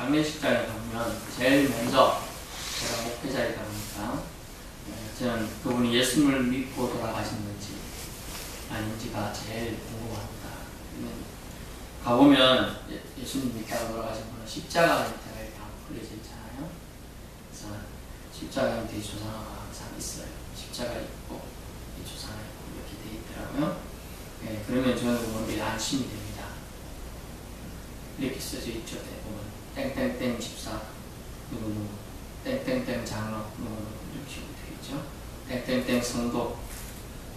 장례식장에 가면 제일 먼저 제가 목회자이다 보니까 저는 그분이 예수님을 믿고 돌아가신 건지 아닌지가 제일 궁금합니다. 가보면 예수님 믿다가 돌아가신 분은 십자가 밑에가 이렇게 풀려져 있잖아요. 그래서 십자가 밑에 조상화가 항상 있어요. 십자가 있고 조상화 있고 이렇게 돼 있더라고요. 네, 그러면 저는 뭔가 안심이 됩니다. 이렇게 써져 있죠. 대부분 땡땡땡 집사 누구누구 땡땡땡 장로 누구누구 이렇게 되어 있죠. 땡땡땡 성도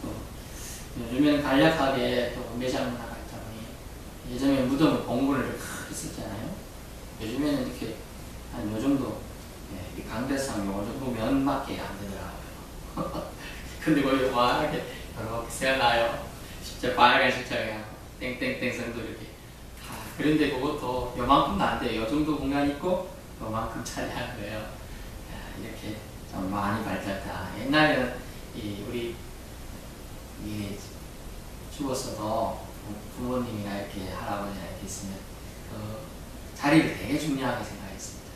또 요즘에는 간략하게 또 매장 문화가 있다 보니 예전에 무덤 공분을 했었잖아요. 요즘에는 이렇게 한 요 정도 이 강대상 요 정도 면밖에 안 되더라고요. 근데 거기 와하게 이렇게 세워놔요. 진짜 빨간 십자가 땡땡땡 성도 이렇게 그런데 그것도 요만큼도 안 돼요. 요 정도 공간 있고 요만큼 차지한 거예요. 이렇게 좀 많이 발달했다. 옛날에는 우리 죽었어도 부모님이나 이렇게 할아버지나 이렇게 있으면 그 자리를 되게 중요하게 생각했습니다.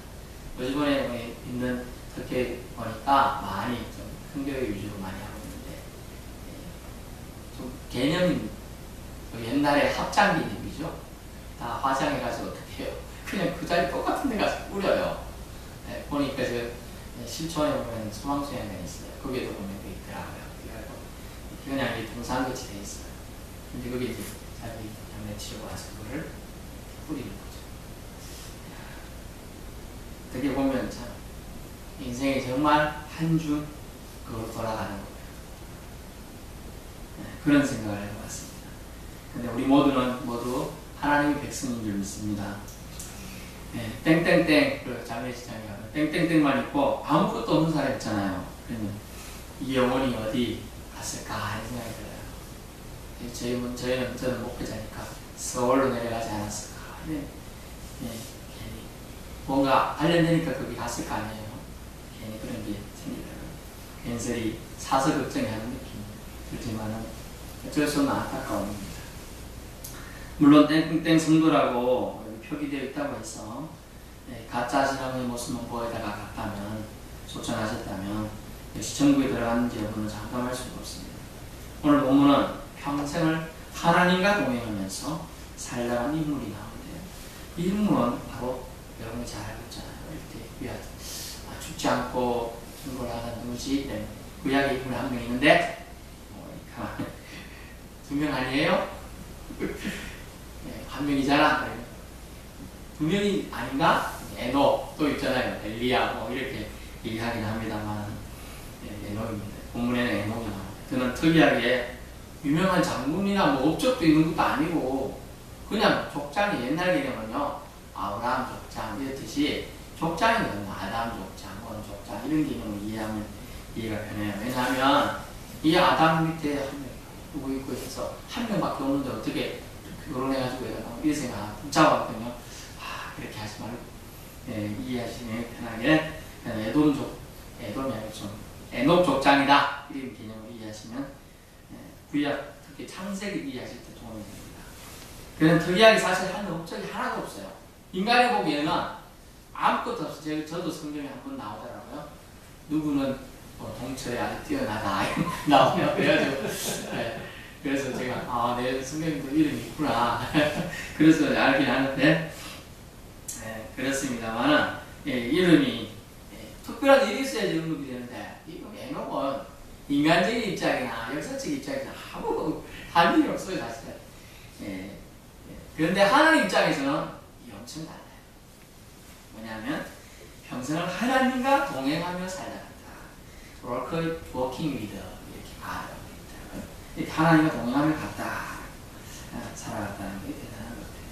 요즘에 있는 그렇게 보니까 많이 좀 큰 교회 위주로 많이 하고 있는데 좀 개념이 옛날에 합장 개념이죠. 다 화장해가지고 어떻게 해요? 그냥 그 자리 똑같은 데 가서 뿌려요. 네, 보니까 실촌에 보면 소망수양관이 있어요. 거기에도 보면 돼 있더라고요. 그냥 이 동산같이 돼 있어요. 근데 거기 이제 자기 장례 치르고 와서 그거를 뿌리는 거죠. 어떻게 보면 참 인생이 정말 한 줌 그걸로 돌아가는 거예요. 네, 그런 생각을 해봤습니다. 근데 우리 모두 하나님의 백성인 줄 믿습니다. 네, 땡땡땡 그 장례식장에 가면 땡땡땡만 있고 아무것도 없는 사람 있잖아요. 그러면 이 영혼이 어디 갔을까 하는 생각이 들어요. 저는 목회자니까 서울로 내려가지 않았을까. 네, 괜히 뭔가 관련되니까 거기 갔을 거 아니에요. 괜히 그런 게 생기더라고요. 괜스레 사서 걱정하는 느낌 들지만은 어쩔 수 없는 안타까움입니다. 물론 땡땡땡 성도라고 표기되어 있다고 해서 가짜 신앙의 모습만 보여다가 갔다면 소천하셨다면 역시 천국에 들어갔는지 여부는 장담할 수가 없습니다. 오늘 본문은 평생을 하나님과 동행하면서 살다간 인물이 나오는데요. 이 인물은 바로 여러분이 잘 알고 있잖아요. 이렇게 죽지 않고 증거를 하는 누구지? 구약의 인물이 한 명 있는데 두 명 아니에요? 한 명이잖아. 두 명이 아닌가? 에녹 또 있잖아요. 엘리야 뭐 이렇게 얘기하긴 합니다만 에녹입니다. 본문에는 에녹이 나옵니다. 그는 특이하게 유명한 장군이나 뭐 업적도 있는 것도 아니고 그냥 족장이 옛날 개념은요 아브라함 족장 이렇듯이 족장이거든요. 아담 족장, 원 족장 이런 개념을 이해하면 이해가 편해요. 왜냐하면 이 아담 밑에 한 명 누구 있고 해서 한 명밖에 없는데 어떻게 결혼해가지고 이렇게 생각 복잡하거든요. 그렇게 하지 말고 이해하시면 편하게 에돔이 아니고 좀 에녹 족장이다 이런 개념을 이해하시면 구약 특히 창세기 이해하실 때 도움이 됩니다. 그는 특이하게 사실 하는 업적이 하나도 없어요. 인간이 보기에는 아무것도 없어요. 저도 성경에 한 번 나오더라고요. 누구는 동철이 아주 뛰어나다 나오면 그래가지고 그래서 제가 내 성경에도 이름이 있구나 그래서 알긴 하는데 그렇습니다만은 이름이 특별한 일이 있어야지 언급이 되는데 이거 에녹은 인간적인 입장이나 역사적 입장에서 아무 할 일이 없어요 사실. 그런데 하나님 입장에서는 엄청 달라요. 뭐냐면 평생을 하나님과 동행하며 살다 간다. Walking with 이렇게 가요. 하나님과 동행하며 갔다. 살아갔다는 게 대단한 것 같아요.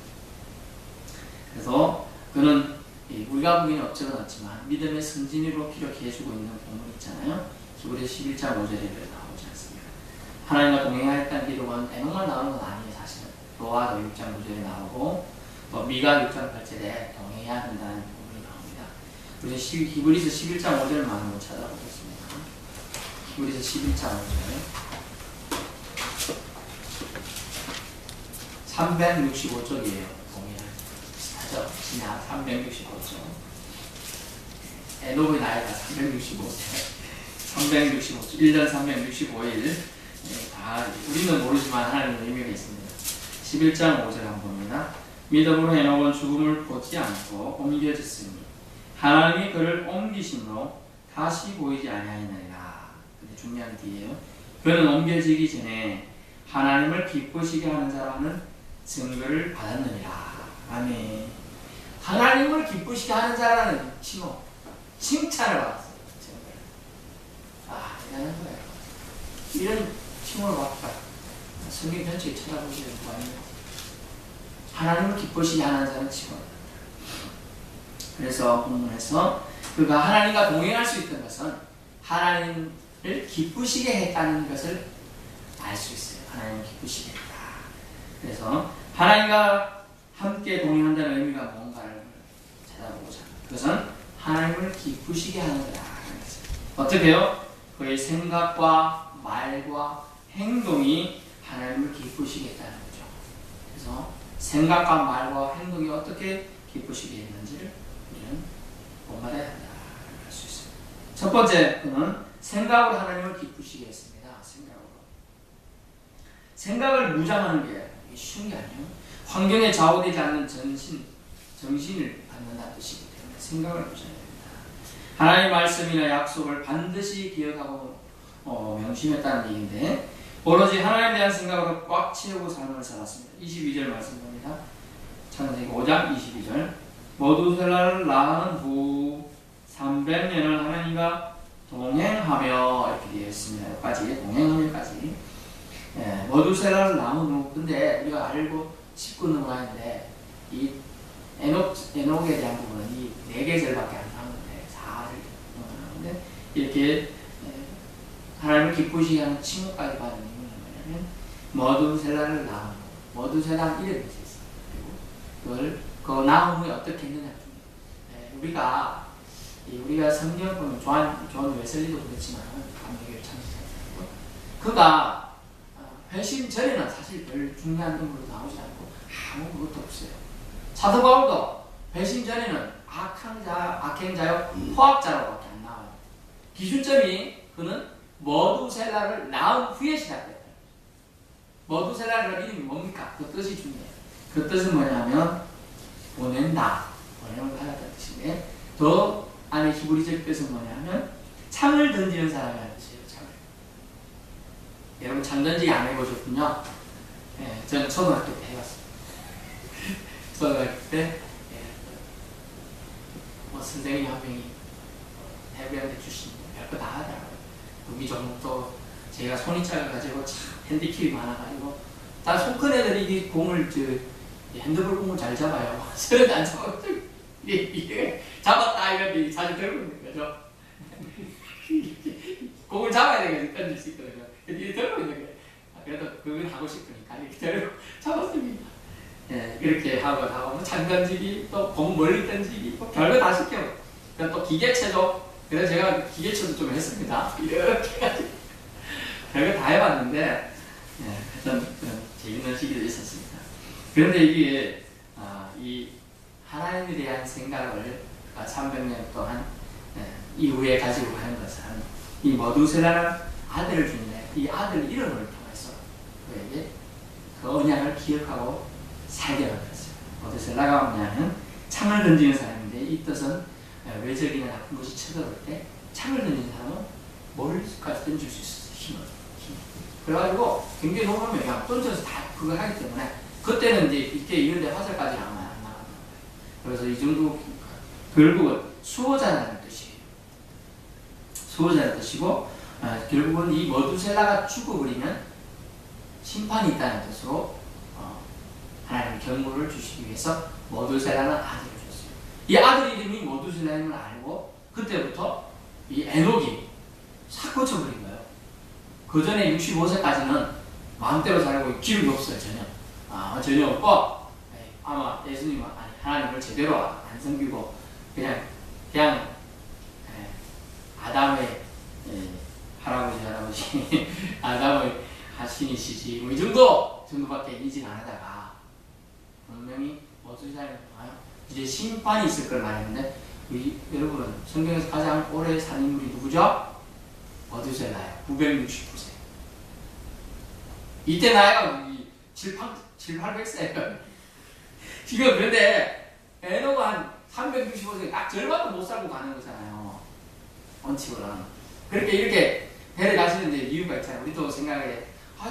그래서 그는 우리가 보기에는 업적은 없지만 믿음의 승진으로 기록해 주고 있는 본문 있잖아요. 히브리서 11장 5절에 나오지 않습니까? 하나님과 동행하였다는 기록은 에녹만 나오는 건 아니에요. 사실은 노아도 6장 9절에 나오고 또 미가 6장 8절에 동행해야 된다는 부분이 나옵니다. 우리 히브리서 11장 5절만 한번 찾아보겠습니다. 히브리서 11장 5절 365쪽이에요. 동의를 비슷하죠? 몇이냐? 365죠. 에녹의 나이가 365세. 365주, 1년 365일. 다 우리는 모르지만 하나님의 의미가 있습니다. 11장 5절 한번 봅니다. 믿음으로 에녹은 죽음을 보지 않고 옮겨졌으니 하나님이 그를 옮기심으로 다시 보이지 아니하니라. 근데 중요한 뒤에요. 그는 옮겨지기 전에 하나님을 기쁘시게 하는 자라는 증거를 받았느니라. 아멘. 하나님을 기쁘시게 하는 자라는 칭호, 칭찬을 받았어요. 아, 대단한 거예요. 이런 칭호를 받다. 성경 전체에 찾아보시면 뭐예요? 하나님을 기쁘시게 하는 자는 칭호를 받았다. 그래서 본문에서 그가 하나님과 동행할 수 있던 것은 하나님을 기쁘시게 했다는 것을 알 수 있어요. 하나님을 기쁘시게 했다. 그래서 하나님과 함께 동행한다는 의미가 뭔가를 찾아보고자 합니다. 그것은 하나님을 기쁘시게 하는 거다. 어떻게요? 그의 생각과 말과 행동이 하나님을 기쁘시게 했다는 거죠. 그래서 생각과 말과 행동이 어떻게 기쁘시게 했는지를 우리는 본받아야 한다. 할 수 있습니다. 첫 번째, 그는 생각으로 하나님을 기쁘시게 했습니다. 생각을 무장하는 게 쉬운 게 아니에요. 환경에 좌우되지 않는 정신을 갖는다는 뜻이기 때문에 생각을 무장해야 됩니다. 하나님의 말씀이나 약속을 반드시 기억하고 명심했다는 얘기인데 오로지 하나님에 대한 생각으로 꽉 채우고 삶을 살았습니다. 22절 말씀 봅니다. 창세기 5장 22절 모두셀라를 낳은 후 300년을 하나님과 동행하며 이렇게 되어 있습니다. 여기까지 동행하며까지 모두셀라를 낳은 후 근데 우리가 알고 짚고 넘어가는데 이 에녹에 대한 부분은 이 4계절밖에 안 나오는데 4를 나오는데 이렇게 하나님을 기쁘시게 하는 칭호까지 받은 이유는 뭐냐면 모두셀라를 낳은 후 모두셀라는 이름이 있어요. 그리고 그걸 낳은 후에 어떻게 했느냐 우리가 성경 보면 존 웨슬리도 그렇지만 감리교회 창시자고 그가 회심 전에는 사실 별 중요한 인물로 나오지 않고 아무것도 없어요. 사도 바울도 회심 전에는 악행자요 포악자로밖에 안 나와요. 기준점이 그는 머두셀라를 낳은 후에 시작됐다. 머두셀라라는 이름이 뭡니까? 그 뜻이 중요해요. 그 뜻은 뭐냐면 보낸다, 보냄을 받았다는 뜻인데 더 안에 히브리적 뜻은 뭐냐면 창을 던지는 사람이라는 뜻이에요. 창을. 여러분 창 던지기 안 해보셨군요. 네, 저는 초등학교 때 해봤어요. 초등학교 때 선생님이 한 명이 해병대 출신 별거 다 하더라고요. 무기 종목도 제가 손이 작아가지고 참 핸디캡이 많아가지고 다 손 큰 애들이 이 공을 핸드볼 공을 잘 잡아요. 서른 안 잡았더니 이게 잡았다 이러면 자주 들고 있는 거죠. 공을 잡아야 되겠지 던질 수 있거든요. 이게 들고 있는 거예요. 그래도 그걸 하고 싶으니까 이렇게 들고 잡았습니다. 예, 이렇게 하고 창 던지기 또 공 멀리 던지기 또 별거 다 시켜요. 또 기계체조 그래서 제가 기계체조 좀 했습니다. 이렇게 해가지고 별거 다 해봤는데 하여튼 재밌는 시기도 있었습니다. 그런데 이게 이 하나님에 대한 생각을 300년 동안 이후에 가지고 가는 것은 이 머두셀라는 아들을 주는데 이 아들 이름을 통해서 그에게 그 언약을 기억하고 살게 만들었어요. 머두셀라가 뭐냐면 창을 던지는 사람인데 이 뜻은 외적이나 나쁜 것이 쳐들어올 때 창을 던지는 사람은 멀리까지 던질 수 있어요. 힘을. 그래가지고 굉장히 높은 영향 던져서 다 그걸 하기 때문에 그때는 이제 이렇게 이런데 화살까지 안 나갑니다. 그래서 이 정도 결국은 수호자라는 뜻이에요. 수호자라는 뜻이고 결국은 이 머두셀라가 죽어버리면 심판이 있다는 뜻으로 하나님 경고를 주시기 위해서 머두셀라는 아들을 줬어요. 이 아들 이름이 머두셀라임을 알고 그때부터 이 에녹이 싹 고쳐버린 거예요. 그 전에 65세까지는 마음대로 살고 기록이 없어요. 전혀 없고 아마 예수님 하나님을 제대로 안 섬기고 그냥 아담의 할아버지 아담의 하신이시지 뭐 이 정도밖에 인지 안 하다가 분명히 머두살라를 통하여 이제 심판이 있을 걸 말했는데, 우리 여러분 성경에서 가장 오래 산 인물이 누구죠? 머두살라예요. 969세. 이때 나이가 7, 800세예요. 지금 그런데 에노가 한 365세 딱 절반도 못 살고 가는 거잖아요. 원칙으로는. 그렇게 이렇게 데려가시는데 이유가 있잖아요. 우리도 생각해,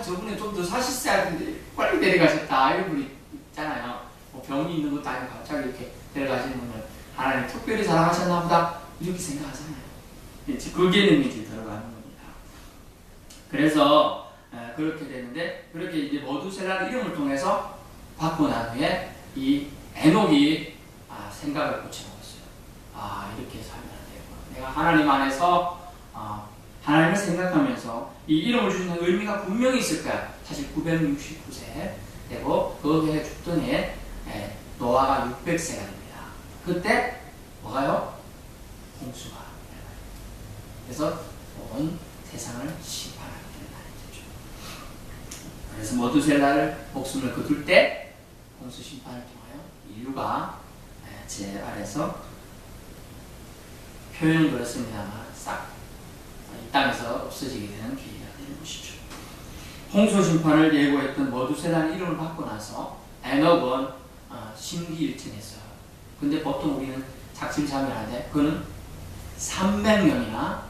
저분은 좀 더 사셨어야 하는데 빨리 데려가셨다, 이런 분이 있잖아요. 뭐 병이 있는 것도 아니고 갑자기 이렇게 데려가시는 분은 하나님 특별히 사랑하셨나 보다, 이렇게 생각하잖아요. 그 개념이 이제 들어가는 겁니다. 그래서 그렇게 되는데, 그렇게 이제 머두셀라의 이름을 통해서 받고 난 후에 이 에녹이 생각을 고쳐먹었어요. 이렇게 살면 안 되고, 내가 하나님 안에서 하나님을 생각하면서 이 이름을 주시는 의미가 분명히 있을 거야. 사실 969세 되고 그 해에 죽던 해에 노아가 600세가 됩니다. 그때 뭐가요? 홍수가. 그래서 온 세상을 심판하게 된다는 거죠. 그래서 머두셀라를 목숨을 거둘 때 홍수 심판을 통하여 인류가 제 아래서 표현은 그렇습니다만 싹 이 땅에서 없어지게 되는 계기가 되는 것이죠. 홍수 심판을 예고했던 머두셀라는 이름을 받고 나서 에녹은 심기일천했어요. 근데 보통 우리는 작심삼일하는데 그는 300년이나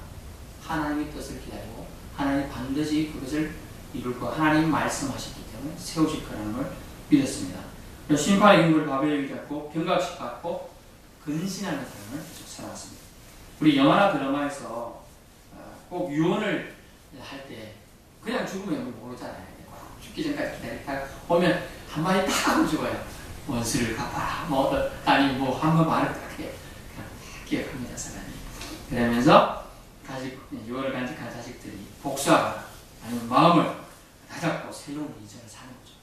하나님의 뜻을 기다리고 하나님이 반드시 그것을 이룰 거, 하나님 말씀하셨기 때문에 세우실 거라는 걸 믿었습니다. 심판의 인물을 바벨에게 잡고 경각식 받고 근신하는 삶을 계속 살아왔습니다. 우리 영화나 드라마에서 꼭 유언을 할 때 그냥 죽으면 모르잖아요. 죽기 전까지 기다리다가 보면 한마디 딱 하고 죽어요. 원수를 갚아라. 아니 한번 말을 딱 해. 그냥 기억합니다, 사람이. 그러면서 유언을 간직한 자식들이 복수하거나 아니면 마음을 다잡고 새로운 인생을 사는 거죠.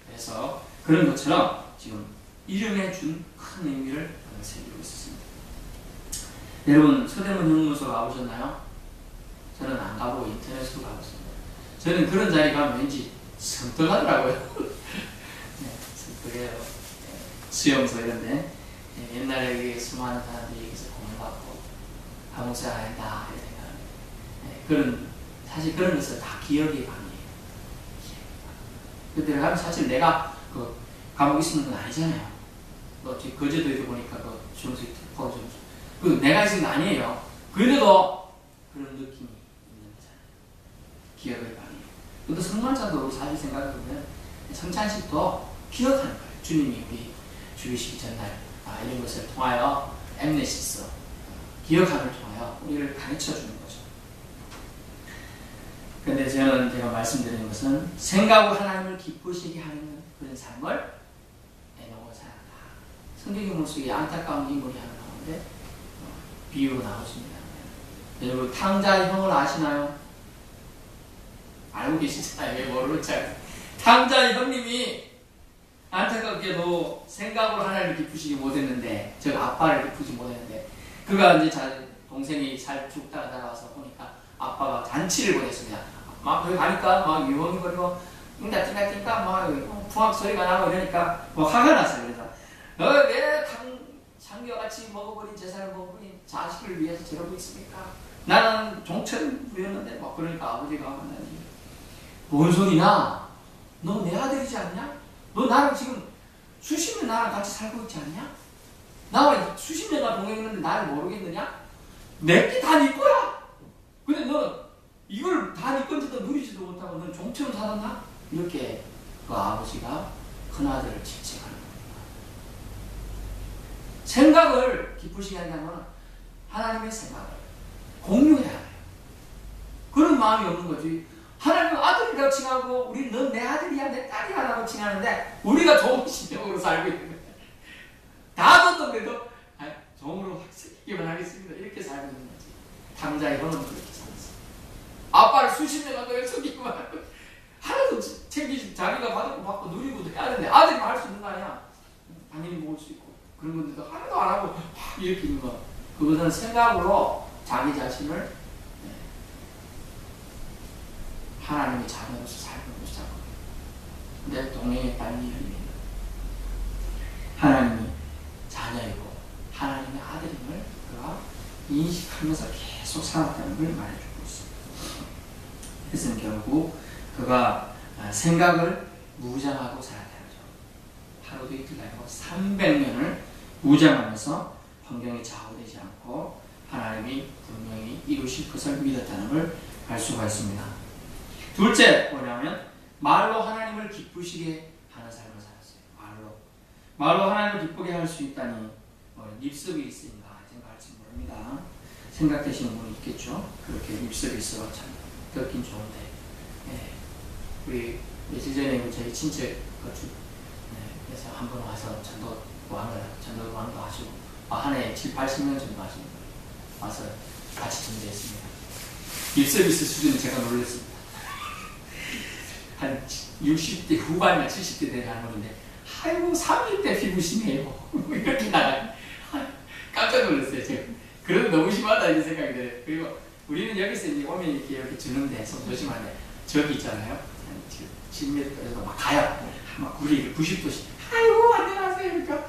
그래서 그런 것처럼 지금 이름에 준 큰 의미를 새기고 있었습니다. 여러분 서대문 형무소 가보셨나요? 저는 안 가보고 인터넷으로 가봤습니다. 저는 그런 자리 가면 왠지 섬뜩하더라고요. 네, 섬뜩해요. 수용소 이런데 옛날에 수많은 사람들이 여기서 공부받고 감옥사 아니다 이렇게 생각합니다. 사실 그런 것은 다 기억의 방이에요. 그때 가면 사실 내가 그 감옥에 있는 건 아니잖아요. 거제도에도 보니까 수용소 특파원수용소 내가 있는 건 아니에요. 그래도 그런 느낌이 있는 거잖아요. 기억의 방이에요. 근데 성만찬도 사실 생각해보면 성찬식도 기억하는 거예요. 주님이 우리 죽이시기 전날 이런 것을 통하여 엠네시스 기억함을 통하여 우리를 가르쳐 주는 거죠. 근데 제가 말씀드리는 것은 생각으로 하나님을 기쁘시게 하는 그런 삶을 에녹은 살았다. 성경의 모습이 안타까운 인물이 하나 나오는데 비유로 나오십니다. 여러분 탕자의 형을 아시나요? 알고 계시잖아요. 왜 모르겠지? 탕자의 형님이 안타깝게도 생각으로 하나님을 기쁘시지 못했는데, 즉 아빠를 기쁘지 못했는데, 그가 이제 동생이 잘 죽다가 날아와서 보니까 아빠가 잔치를 보냈습니다. 막 거기 가니까 막 유흥거리고 띵다띵다띵다 막 부학 소리가 나고 이러니까 뭐 화가 났어요. 그래서 왜 창녀같이 먹어버린 재산을 먹어버린 자식을 위해서 저러고 있습니까? 나는 종천 부렸는데 막 그러니까 아버지가 만나니 뭔 소리나? 너 내 아들이지 않냐? 너 나랑 지금 수십 년 나랑 같이 살고 있지 않냐? 나와 수십 년간 동행했는데 나를 모르겠느냐? 내게 다 네 거야. 근데 너 이걸 다 네 건지도 누리지도 못하고 넌 종처럼 살았나? 이렇게 그 아버지가 큰아들을 질책하는 겁니다. 생각을 기쁘시게 한다면 하나님의 생각을 공유해야 해요. 그런 마음이 없는 거지. 하나님은 아들이라고 칭하고 우리는 넌 내 아들이야 내 딸이야 라고 칭하는데 우리가 좋은 신령으로 살고 있는 거예요. 다 줬던데도 종으로 새기기만 하겠습니다. 이렇게 살고 있는 거지. 탕자의 형은 그렇게 살았어요. 아빠를 수십 년간 늘 속이기만 하고 하나도 챙기지 자기가 받고 누리고도 해야 되는데 아들이만 할 수 있는 거 아니야. 당연히 먹을 수 있고 그런 건데도 하나도 안 하고 이렇게 있는 거. 그것은 생각으로 자기 자신을 하나님의 자녀로서 살고 있는 거죠. 근데 동행했다는 이야기입니다. 하나님이 자녀이고 하나님의 아들임을 그가 인식하면서 계속 살았다는 걸 말해주고 있습니다. 그래서 결국 그가 생각을 무장하고 살았다는 거죠. 하루도 이틀도 아니고 300년을 무장하면서 환경에 좌우되지 않고 하나님이 분명히 이루실 것을 믿었다는 걸 알 수가 있습니다. 둘째 뭐냐면 말로 하나님을 기쁘시게 하는 삶을 살았어요. 말로 하나님을 기쁘게 할 수 있다니 입습이 있으니까 생각할지 모릅니다. 생각되시는 분이 있겠죠. 그렇게 입습이 있어서 참 듣긴 좋은데 우리 며칠 전에 저희 친척 그래서 한 번 와서 전도왕도 하시고 한 해 7, 80명 정도 하시는 거예요. 와서 같이 전도했습니다. 입습 있을 수준은 제가 놀랐습니다. 한 60대 후반이나 70대 된 할머니인데 아이고 30대 피부심해요. 이렇게 나가요. 깜짝 놀랐어요. 제가. 그래도 너무 심하다 이런 생각이 들어요. 그리고 우리는 여기서 이제 오면 이렇게 주는데 손 조심하는데 저기 있잖아요. 한 10m 정도 막 가요. 막 우리 90도씩 아이고 안녕하세요. 그러니까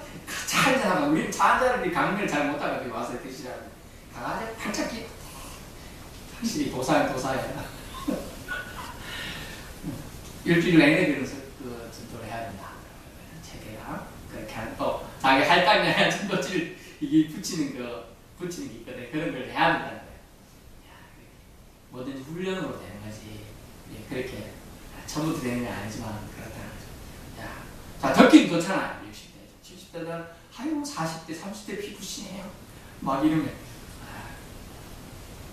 차 한잔하고 우리는 차 한잔을 강매를 잘 못하거든요. 와서 드시라고. 강아지 팔짝 끼 확실히 도사야. 일주일 내내 그래서 그 전도를 해야 된다. 체계가 그렇게 또 자기 할당량 전도질 이게 붙이는 게 있거든. 그런 걸 해야 된다는 거예요. 뭐든지 훈련으로 되는 거지. 그렇게 처음부터 되는 건 아니지만 그렇다는 거죠. 자 듣긴 좋잖아요. 60대, 70대는 아이고 40대, 30대 피부시네요. 막 이러면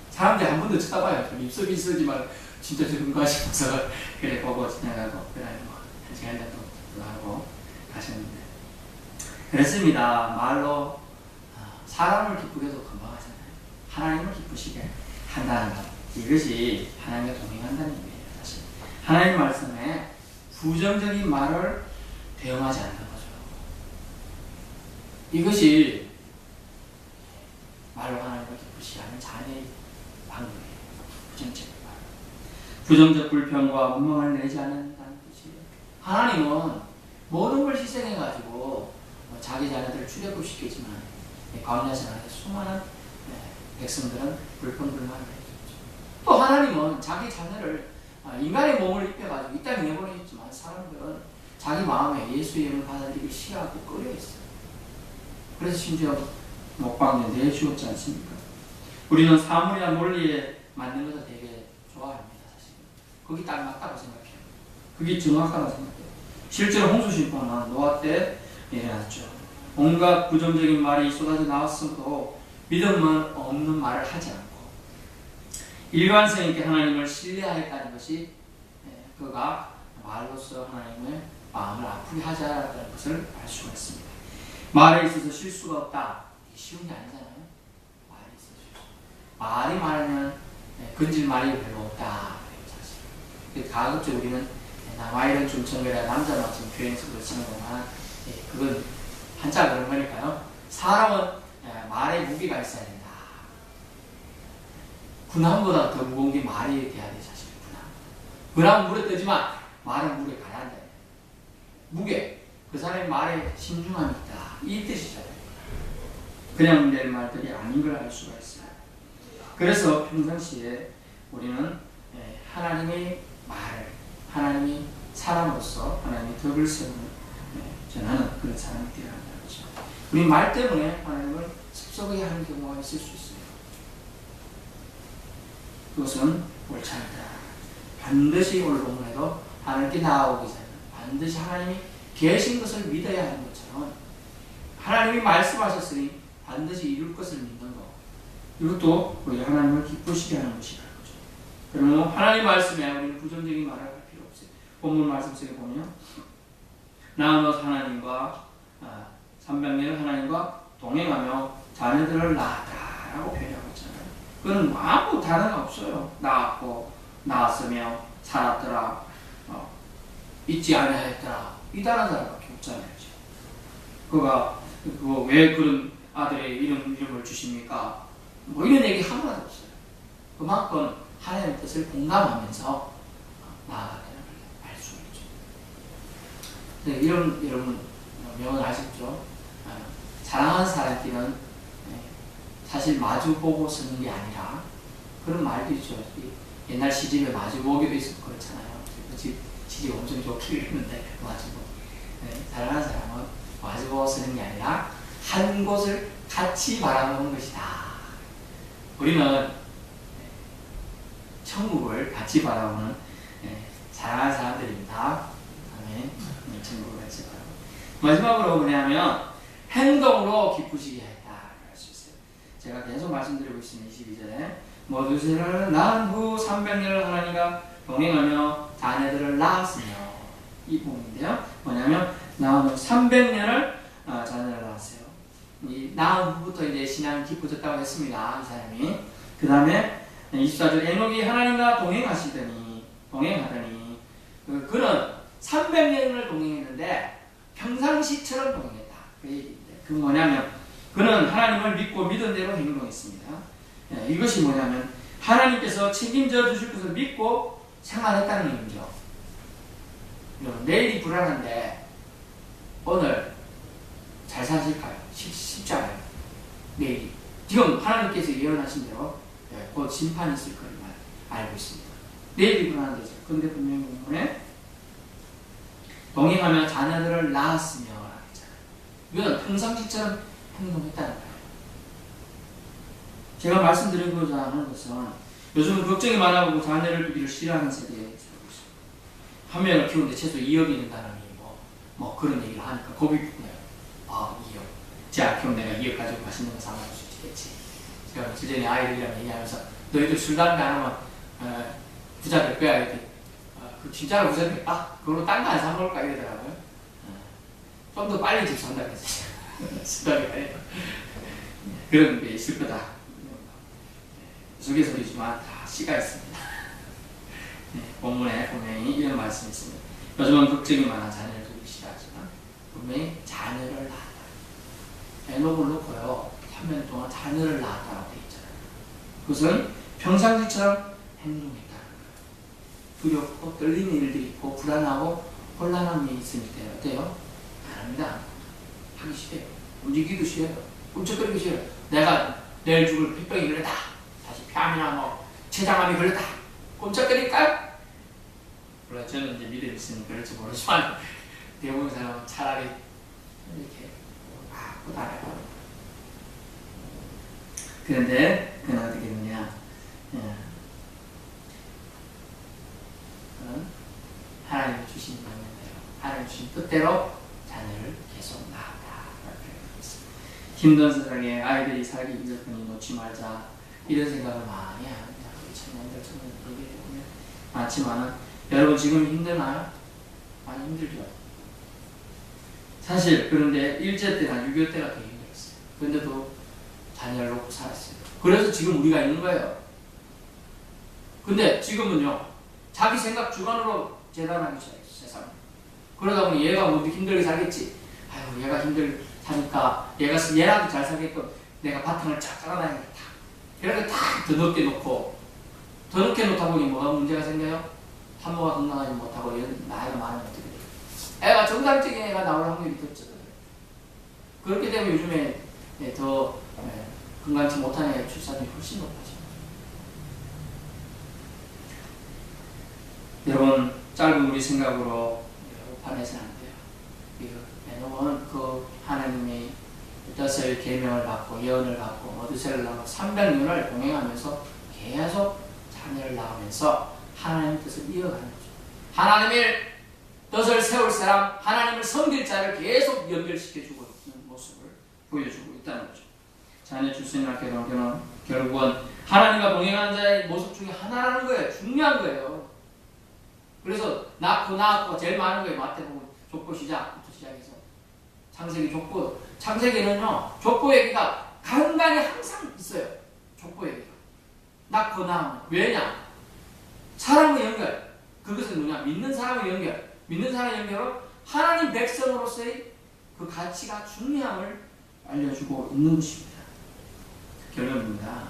사람들이 한 번도 쳐다봐요. 좀 입속이 있으지만 진짜 저런가 싶어서 그래 보고 지나가고 그래 한 시간 정도 하고 가셨는데 그렇습니다. 말로 사람을 기쁘게도 금방 하잖아요. 하나님을 기쁘시게 한다는 것 이것이 하나님과 동행한다는 의미예요. 사실 하나님 말씀에 부정적인 말을 대응하지 않는 거죠. 이것이 말로 하나님을 기쁘시게 하는 자녀의 방법이에요. 부정적 불평과 문망을 내지 않는다는 뜻이에요. 하나님은 모든 걸 희생해가지고 자기 자녀들을 출애굽시키지만 광야 생활에 수많은 백성들은 불평불만을 해줬죠. 또 하나님은 자기 자녀를 인간의 몸을 입혀가지고 이 땅에 내보내셨지만 사람들은 자기 마음에 예수의 이름을 받아들이기 싫어하고 꺼려했어요. 그래서 심지어 목방에 내주었지 않습니까? 우리는 사물이나 논리에 맞는 것을 되게 좋아합니다. 사실 거기 딱 맞다고 생각해요. 그게 정확하다고 생각해요. 실제로 홍수심판은 노아 때 일어났죠. 온갖 부정적인 말이 쏟아져 나왔어도 믿음은 없는 말을 하지 않고 일관성 있게 하나님을 신뢰하였다는 것이 그가 말로써 하나님의 마음을 아프게 하자라는 것을 알 수가 있습니다. 말에 있어서 실수가 없다. 쉬운 게 아니잖아요. 말에 있어서 실수. 말이 많으면 건질 말이 별로 없다. 사실. 가급적 우리는 남아이런 중천거라 남자 맞춤 표현식으로 쓰는 거만 그건 한자 그런 거니까요. 사람은 말에 무게가 있어야 된다. 군함보다 더 무거운 게 말이 돼야 돼. 사실 군함은 물에 뜨지만 말은 물에 가야 한다. 무게. 그 사람의 말에 신중함이 있다. 이 뜻이잖아요. 그냥 낼 말들이 아닌 걸 알 수가 있어요. 그래서 평상시에 우리는 하나님의 말을 하나님이 사람으로서 하나님의 덕을 세우는 전하는 그런 사람이 되어야 한다는 거죠. 우리 말 때문에 하나님을 섭섭하게 하는 경우가 있을 수 있어요. 그것은 옳지 않다. 반드시 올봄에도 하나님께 나아오기 전에 반드시 하나님이 계신 것을 믿어야 하는 것처럼 하나님이 말씀하셨으니 반드시 이룰 것을 믿는 것. 이것도 우리 하나님을 기쁘시게 하는 것이라는 거죠. 그러면 하나님 말씀에 우리는 부정적인 말을 할 필요 없어요. 본문 말씀 속에 보면 나아노 하나님과 300년을 하나님과 동행하며 자녀들을 낳았다라고 표현하고 있잖아요. 그건 아무 단어가 없어요. 낳았고 낳았으며 살았더라 잊지 아니하였더라 이 단어밖에 없잖아요. 그가 왜 그런 아들의 이름을 주십니까? 뭐 이런 얘기 하나도 없어요. 그만큼 하나님의 뜻을 공감하면서 나아가는 걸 알 수 있죠. 이런 여러분 명언 아시죠? 사랑하는 사람끼리는 사실 마주보고 쓰는 게 아니라 그런 말도 있죠. 옛날 시집에 마주보기도 있었고 그렇잖아요. 시집 엄청 좋게 읽는데 마주보. 사랑하는 사람은 마주보고 쓰는 게 아니라 한 곳을 같이 바라보는 것이다. 우리는 천국을 같이 바라보는 사랑하는 사람들입니다. 아멘. 천국을 같이 바라보는. 마지막으로 뭐냐면 행동으로 기쁘시게 했다 할 수 있어요. 제가 계속 말씀드리고 있습니다. 22절에 모두를 낳은 후 300년을 하나님과 동행하며 자녀들을 낳았으며 이 부분인데요. 뭐냐면 낳은 후 300년을 자녀를 낳았어요. 이 낳은 후부터 이제 신앙이 깊어졌다고 했습니다. 이 사람이. 그 다음에 24절 에녹이 하나님과 동행하더니 그는 300년을 동행했는데 평상시처럼 동행했다. 그 얘기인데 그 뭐냐면 그는 하나님을 믿고 믿은 대로 행동했습니다. 이것이 뭐냐면 하나님께서 책임져 주실 것을 믿고 생활했다는 얘기죠. 내일이 불안한데 오늘 잘 사실까요? 쉽지 않아요. 내일이. 지금 하나님께서 예언하신 대로 곧 심판이 있을 걸 알고 있습니다. 내일이 불안한데죠. 그런데 분명히 본문에 동행하며 자녀들을 낳았으며 이건 평상시처럼 행동했다는 거예요. 제가 말씀드리고자 하는 것은 요즘은 걱정이 많아지고 자녀를 두기를 싫어하는 세대에 살고 있습니다. 한 명을 키우는데 최소 2억이 된다는 뭐 그런 얘기를 하니까 겁이 붙네요. 2억. 제가 키우면 내가 2억 가지고 맛있는 거 사먹을 수 있겠지. 제가 주전에 아이들이랑 얘기하면서 너희들 술 담배 안 하면 부자 될 거야. 이렇게. 그 진짜로 부자 될 거야? 그걸로 딴 거 안 사먹을까 이러더라고요. 좀 더 빨리 집 산다 그랬어요. 수다가 그런 게 있을 거다. 우스갯소리지만 다 씨가 있습니다. 본문에 분명히 이런 말씀이 있습니다. 요즘은 걱정이 많아 자녀를 두기 싫어하지만 분명히 자녀를 낳았다. 에녹을 놓고요 3년 동안 자녀를 낳았다고 되어 있잖아요. 그것은 평상시처럼 행동했다는 거예요. 두렵고 떨리는 일들이 있고 불안하고 혼란함이 있으니까 어때요? 안 합니다. 하기 싫어요. 움직이기도 싫어요. 꿈쩍거리기 싫어요. 내가 내일 죽을 폐병이 걸렸다. 다시 폐암이나 췌장암이 걸렸다. 꿈쩍거릴까요? 물론 저는 이제 믿음이 있으니까 그럴지 모르지만 대부분 사람은 차라리 이렇게 고단해요. 그런데 그는 어떻게 했느냐? 하나님 주신 방향대로 하나님 주신 뜻대로 자녀를 계속 낳았다. 힘든 세상에 아이들이 살기 힘들거니 놓지 말자 이런 생각을 많이 합니다. 우리 청년들 얘기해보면 많지만 여러분 지금 힘드나요? 많이 힘들죠. 사실 그런데 1제 때나 6.25 때가 더 힘들었어요. 그런데도 자녀를 놓고 살았어요. 그래서 지금 우리가 있는 거예요. 근데 지금은요 자기 생각 주관으로 재단하기 시작했어요. 세상. 그러다 보니 얘가 뭐 힘들게 살겠지. 아유 얘가 힘들게 사니까 얘라도 잘 살게끔 내가 바탕을 쫙 깔아놔야겠다. 이렇게 다 더 넓게 놓고 더 넓게 놓다 보니 뭐가 문제가 생겨요? 산모가 건강하지 못하고 나이가 많으면 어떻게 돼요? 애가 정상적인 애가 나올 확률이 더 적어요. 그렇게 되면 요즘에 더 건강치 못한 애 출산이 훨씬 높아져요. 여러분 짧은 우리 생각으로 오판해서는 안 돼요. 에녹은 그 하나님의 뜻을 계명을 받고 예언을 받고 모두새를 낳고 300년을 동행하면서 계속 자녀를 낳으면서 하나님의 뜻을 이어가는 거죠. 하나님의 뜻을 세울 사람, 하나님을 섬길 자를 계속 연결시켜주고 있는 모습을 보여주고 있다는 거죠. 자녀 출생이나 결혼은 결국은 하나님과 동행하는 자의 모습 중에 하나라는 거예요. 중요한 거예요. 그래서 낳고 제일 많은 거예요. 마태복음 족보 시작부터 시작해서 창세기 족보. 창세기는요 족보 얘기가 간간히 항상 있어요. 족보 얘기가 낳고 낳으면 왜냐? 사람의 연결. 그것은 뭐냐? 믿는 사람의 연결. 믿는 사람의 연결로 하나님 백성으로서의 그 가치가 중요함을 알려주고 있는 것입니다. 결론입니다.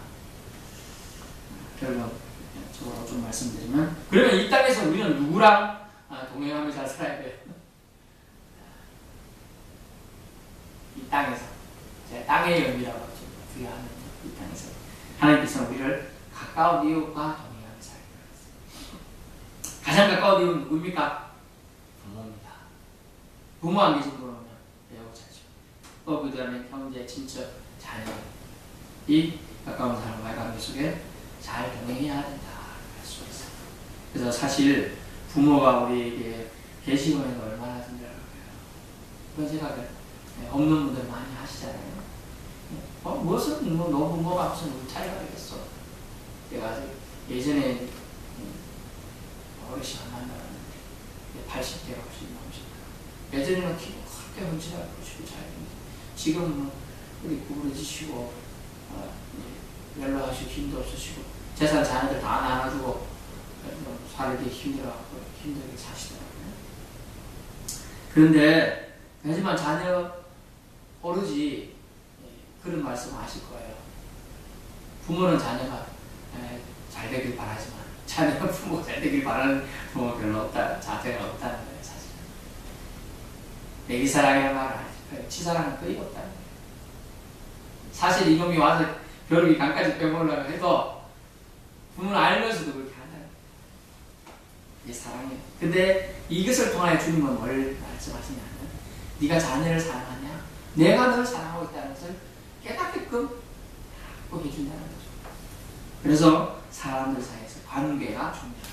결론 저거 좀 말씀드리면 그러면 이 땅에서 우리는 누구랑 동행하며 잘 살아야 돼요? 이 땅에서 제가 땅의 영이라고 부여하는 이 땅에서 하나님께서 우리를 가까운 이웃과 동행하며 살게 하셨어요. 가장 가까운 이웃은 누구입니까? 부모입니다. 부모 안 계신 분은 배우자죠. 또 그 다음에 형제, 친척, 자녀, 이 가까운 사람과의 관계 속에 잘 동행해야 된다 할 수 있어요. 그래서 사실 부모가 우리에게 계시고 있는 거 얼마나 힘들어요. 그런 생각을 없는 분들 많이 하시잖아요. 무엇은 너 부모가 무슨 우리 차이가 되겠어. 내가 예전에 어르신 만나봤는데 80대가 훨씬 넘으셨다. 예전에는 키도 그렇게 훔치라고 그러시고 잘했는데 지금은 우리 구부러지시고 연락하시고 힘도 없으시고 재산 자녀들 다 나눠주고 살기 힘들어하고 힘들게 사시더라고요. 그런데 하지만 자녀 오르지 그런 말씀 하실 거예요. 부모는 자녀가 잘 되길 바라지만 자녀가 부모 잘 되길 바라는 부모 별로 없다, 자제가 없다는 거예요. 사실 내기사랑이라는 말을 하죠. 치사랑은 거의 없다는 거예요. 사실 이놈이 와서 벼룩이 강까지 빼먹으려고 해도 부모는 알면서도 그렇게 한다는 거예요. 이게 사랑이에요. 근데 이것을 통하여 주님은 뭘 말씀하시냐면 네가 자녀를 사랑하냐? 내가 너를 사랑하고 있다는 것을 깨닫게끔 하고 해준다는 거죠. 그래서 사람들 사이에서 관계가 중요합니다.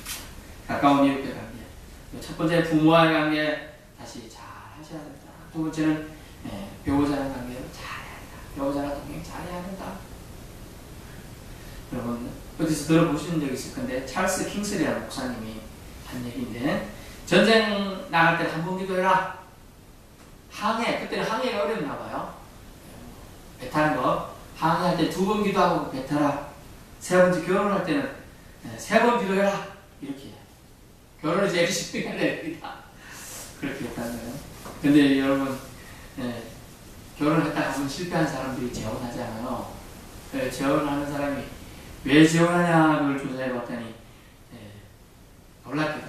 가까운 이웃과의 관계. 첫 번째 부모와의 관계 다시 잘 하셔야 됩니다. 두 번째는 배우자의 관계를 잘해야 된다. 배우자랑 동행 잘해야 된다. 여러분 어디서 들어보시는 적이 있을 건데 찰스 킹슬이라는 목사님이 한 얘기인데 전쟁 나갈 때 한 번 기도해라. 항해, 그때는 항해가 어렵나 봐요. 배 타는 거 항해할 때 2번 기도하고 배 타라. 세 번째 결혼할 때는 3번 기도해라. 이렇게 결혼을 제일 쉽게 해야 됩니다. 그렇게 했다는 거예요. 근데 여러분 결혼했다가 한번 실패한 사람들이 재혼하잖아요. 재혼하는 사람이 왜 재혼하냐 그걸 조사해 봤더니 놀랍게도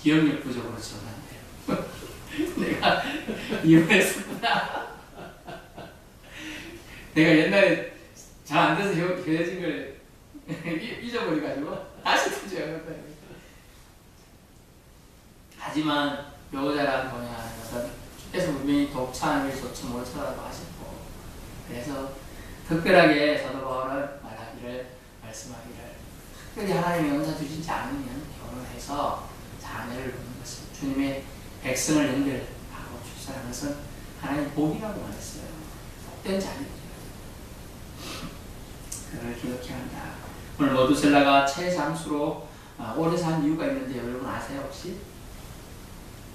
기억력 부족으로 재혼한대요. 내가 이혼했었구나. 내가 옛날에 잘 안 돼서 헤어진 걸 잊어버려가지고 다시 투자해야겠다. 하지만 배우자랑 동행하는 것은 주께서 분명히 독차하는 일 좋지 못하라고 하셨고 그래서 특별하게 사도 바울은 말씀하기를 특별히 하나님이 은사 주시지 않으면 결혼해서 자녀를 낳는 것은 주님의 백성을 연결하고 출산하는 것은 하나님 복이라고 말했어요. 복된 자녀죠. 그걸 기억해야 한다. 오늘 머두셀라가 최장수로 오래 산 이유가 있는데 여러분 아세요 혹시?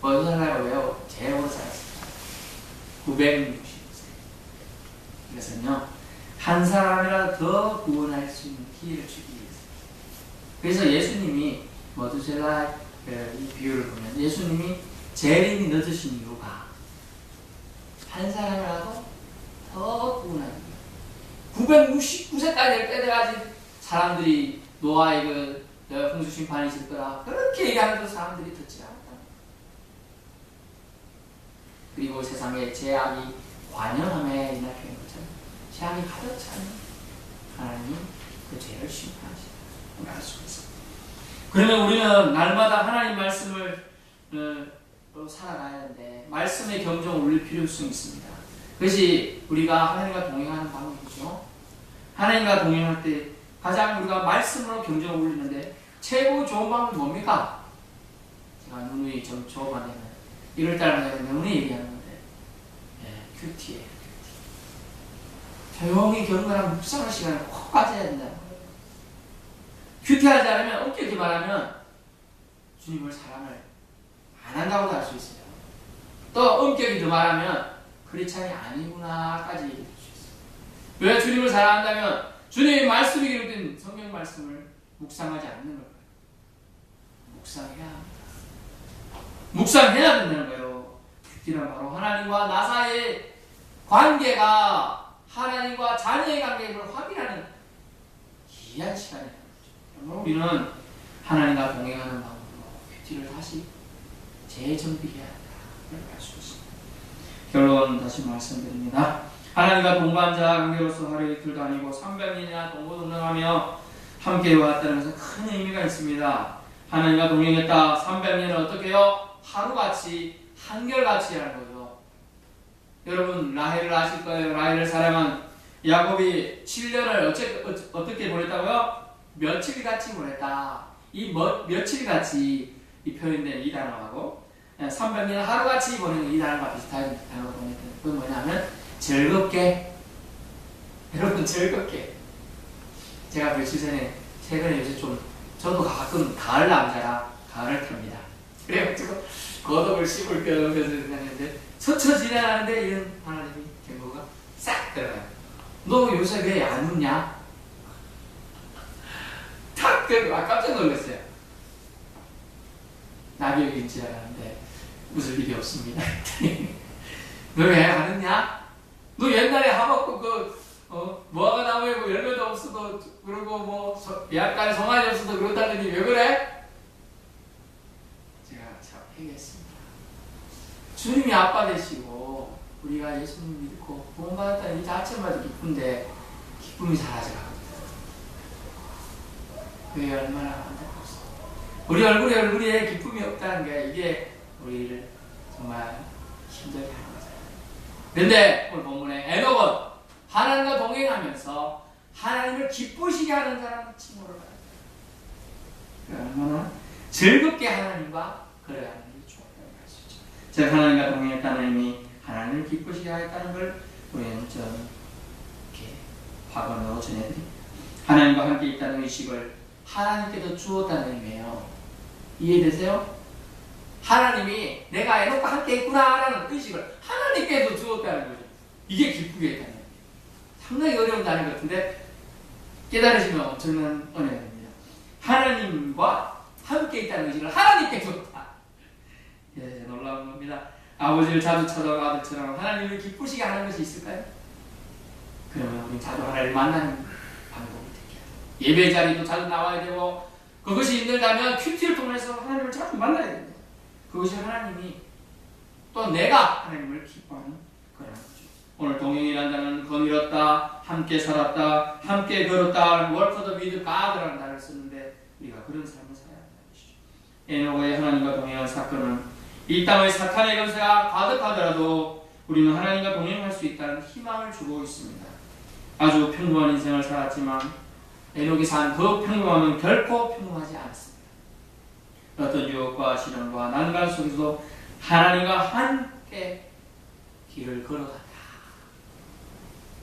머두셀라가 왜요? 제일 오래 살았습니다. 960세. 이것은요 한 사람이라도 더 구원할 수 있는 기회를 주기 위해서. 그래서 예수님이 머두셀라 이 비유를 보면 예수님이 재림이 늦으신 이유가 한 사람이라도 더 구원하는 거예요. 969세까지 때려가지 사람들이 노아의 그 홍수 심판이 있을 거라 그렇게 얘기하면서 사람들이 듣지 않았다. 그리고 세상에 죄악이 관연함에 인하여 것처럼 죄악이 가득 차는 하나님이 그 죄를 심판하시다. 알 수가 있습니다. 그러면 우리는 날마다 하나님 말씀을 살아가야 하는데 말씀의 경종을 울릴 필요성이 있습니다. 그것이 우리가 하나님과 동행하는 방법이죠. 하나님과 동행할 때 가장 우리가 말씀으로 경종을 울리는데 최고 좋은 방법이 뭡니까? 제가 누누이 좀 조업하면 1월달마다 누누이 얘기하는 건데 큐티예요. 조용히 경건한 묵상할 시간을 꼭 가져야 된다는 거예요. 큐티하지 않으면 엄격히 말하면 주님을 사랑을 안 한다고도 할 수 있어요. 또 엄격히 더 말하면 크리스찬이 아니구나까지 얘기할 수 있어요. 왜 주님을 사랑한다면 주님의 말씀이 기록된 성경 말씀을 묵상하지 않는 걸까요? 묵상해야 합니다. 묵상해야 된다는 거예요. 큐티는 바로 하나님과 나 사이의 관계가 하나님과 자녀의 관계를 확인하는 귀한 시간이라는 거죠. 우리는 하나님과 동행하는 방법으로 큐티를 다시 재정비해야 한다. 그렇게 할 수 있습니다. 결론 다시 말씀드립니다. 하나님과 동반 자 관계로서 하루 이틀도 아니고 300년이나 동고동락하며 함께 왔다는 것은 큰 의미가 있습니다. 하나님과 동행했다. 300년은 어떻게 해요? 하루같이 한결같이 하는 거죠. 여러분 라헬을 아실 거예요. 라헬을 사랑한 야곱이 7년을 어떻게 보냈다고요? 며칠같이 보냈다. 이 며칠같이 이 표현된 이 단어하고 300년 하루같이 보내는 이 단어가 비슷한 단어가 보냈던 그건 뭐냐면 즐겁게. 여러분 즐겁게. 제가 며칠 전에 최근에 요새 좀 저도 가끔 가을 남자라 가을을 탑니다. 그래가지고 겉옷을 씹을 껴면서 생각했는데 스쳐 지나가는데 이런 하나님이 경고가 싹 들어가요. 너 요새 왜 안 웃냐? 탁 들고 깜짝 놀랐어요. 나비 여긴 지나가는데 웃을 일이 없습니다. 너 왜 안 웃냐? 너 옛날에 하박국 무화과 나무에 뭐 열매도 없어도 그러고 뭐 약간 송아지 없어도 그렇다더니 왜 그래? 제가 참 얘기했습니다. 주님이 아빠 되시고 우리가 예수님 믿고 구원받았다는 이 자체마저 기쁜데 기쁨이 사라져가거든요. 왜 얼마나 안타깝습니까? 우리 얼굴에 기쁨이 없다는 게 이게 우리를 정말 힘들게 하는 거죠. 그런데 오늘 본문에 에녹은 하나님과 동행하면서 하나님을 기쁘시게 하는 사람 칭호를 받았다. 얼마나 즐겁게 하나님과 걸어가는 게 좋았다고 할 수 있죠. 즉 하나님과 동행했다는 의미, 하나님을 기쁘시게 하였다는 걸 우리는 좀 이렇게 확언으로 전해드립니다. 하나님과 함께 있다는 의식을 하나님께서 주었다는 의미예요. 이해되세요? 하나님이 내가 에녹과 함께 있구나라는 의식을 하나님께서 주었다는 거죠. 이게 기쁘게 했다는 거예요. 상당히 어려운 단어 같은데 깨달으시면 엄청난 은혜입니다. 하나님과 함께 있다는 의식을 하나님께 줬다. 예, 놀라운 겁니다. 아버지를 자주 찾아가 아들처럼 하나님을 기쁘시게 하는 것이 있을까요? 그러면 우리 자주 하나님을 만나는 방법이 되게 예배 자리도 자주 나와야 되고 그것이 힘들다면 큐티를 통해서 하나님을 자주 만나야 됩니다. 그것이 하나님이 또 내가 하나님을 기뻐하는 거라는 거죠. 오늘 동행이라는 단어는 거닐었다, 함께 살았다, 함께 걸었다, walk the with God라는 단어를 쓰는데 우리가 그런 삶을 살아야 한다는 것이죠. 에녹의 하나님과 동행한 사건은 이 땅의 사탄의 권세가 가득하더라도 우리는 하나님과 동행할 수 있다는 희망을 주고 있습니다. 아주 평범한 인생을 살았지만 에녹이 산 그 평범함은 결코 평범하지 않았습니다. 어떤 유혹과 시련과 난관 속에서도 하나님과 함께 길을 걸어갔다.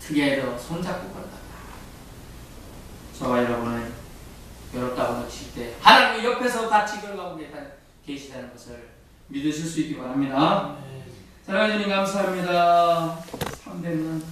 특이해도 손잡고 걸어갔다. 저와 여러분은 외롭다고 느끼실 때 하나님이 옆에서 같이 걸어가고 계시다는 것을 믿으실 수 있기 바랍니다. 사랑하는 주님 감사합니다. 300년